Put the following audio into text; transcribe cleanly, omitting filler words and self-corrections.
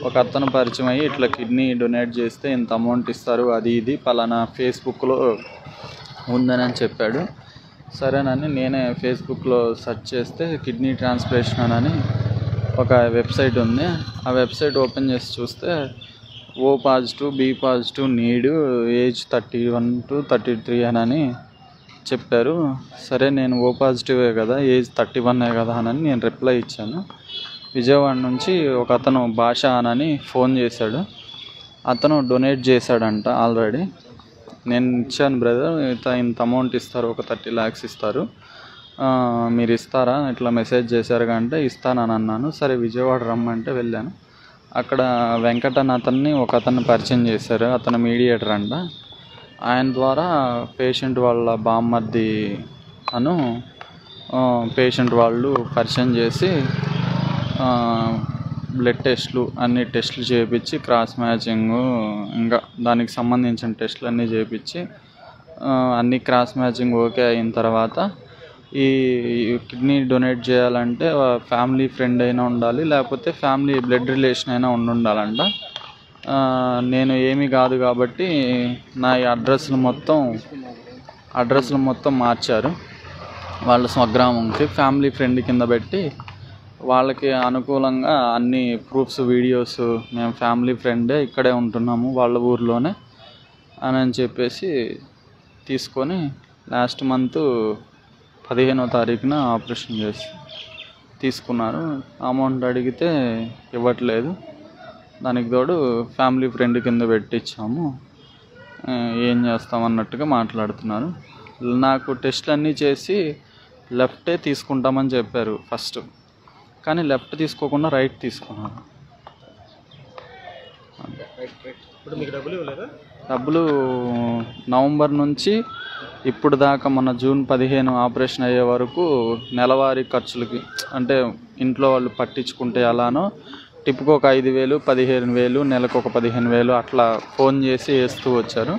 ఒక అతను పరిచయం అయ్యి ఇట్లా కిడ్నీ డొనేట్ చేస్తే ఇంత అమౌంట్ ఇస్తారు, అది ఇది పలానా ఫేస్బుక్లో ఉందని చెప్పాడు. సరేనని నేనే ఫేస్బుక్లో సెర్చ్ చేస్తే కిడ్నీ ట్రాన్స్ప్లాంటేషన్ అని ఒక వెబ్సైట్ ఉంది. ఆ వెబ్సైట్ ఓపెన్ చేసి చూస్తే O positive, B positive, need, age 31 to 33 అని చెప్పారు. సరే నేను O పాజిటివే కదా, ఏజ్ 31 కదా అని నేను రిప్లై ఇచ్చాను. విజయవాడ నుంచి ఒక అతను భాష అని ఫోన్ చేశాడు. అతను డొనేట్ చేశాడంట ఆల్రెడీ. నేను ఇచ్చాను బ్రదర్, ఇంత అమౌంట్ ఇస్తారు, ఒక 30 lakhs ఇస్తారు, మీరు ఇస్తారా, ఇట్లా మెసేజ్ చేశారు అంటే ఇస్తానని అన్నాను. సరే విజయవాడ రమ్మంటే వెళ్ళాను. అక్కడ వెంకటన్ అతన్ని ఒక అతన్ని పరిచయం చేశారు. అతను మీడియేటర్ అంట. ఆయన ద్వారా పేషెంట్ వాళ్ళ బామ్మర్ది పేషెంట్ వాళ్ళు పరిచయం చేసి బ్లడ్ టెస్ట్లు అన్ని టెస్టులు చేయించి క్రాస్ మ్యాచింగు ఇంకా దానికి సంబంధించిన టెస్టులు అన్నీ చేయించి అన్ని క్రాస్ మ్యాచింగ్ ఓకే అయిన తర్వాత ఈ కిడ్నీ డొనేట్ చేయాలంటే ఫ్యామిలీ ఫ్రెండ్ అయినా ఉండాలి, లేకపోతే ఫ్యామిలీ బ్లడ్ రిలేషన్ అయినా ఉండాలంట. నేను ఏమీ కాదు కాబట్టి నా అడ్రస్లు మొత్తం మార్చారు. వాళ్ళ స్వగ్రామంకి ఫ్యామిలీ ఫ్రెండ్ కింద పెట్టి వాళ్ళకి అనుకూలంగా అన్ని ప్రూఫ్స్, వీడియోస్, మేము ఫ్యామిలీ ఫ్రెండే ఇక్కడే ఉంటున్నాము వాళ్ళ ఊర్లోనే అని చెప్పేసి తీసుకొని లాస్ట్ మంత్ 15వ తారీఖున ఆపరేషన్ చేసి తీసుకున్నారు. అమౌంట్ అడిగితే ఇవ్వట్లేదు. దానికి తోడు ఫ్యామిలీ ఫ్రెండ్ కింద పెట్టించాము, ఏం చేస్తామన్నట్టుగా మాట్లాడుతున్నారు. నాకు టెస్ట్లు అన్నీ చేసి లెఫ్టే తీసుకుంటామని చెప్పారు ఫస్ట్, కానీ లెఫ్ట్ తీసుకోకుండా రైట్ తీసుకున్నారు. డబ్బులు నవంబర్ నుంచి ఇప్పుడు దాకా మన జూన్ 15 ఆపరేషన్ అయ్యే వరకు నెలవారీ ఖర్చులకి, అంటే ఇంట్లో వాళ్ళు పట్టించుకుంటే అలానో టిప్కి ఒక 5,000, 15,000, నెలకు ఒక 15,000 అట్లా ఫోన్ చేసి వేస్తూ వచ్చారు.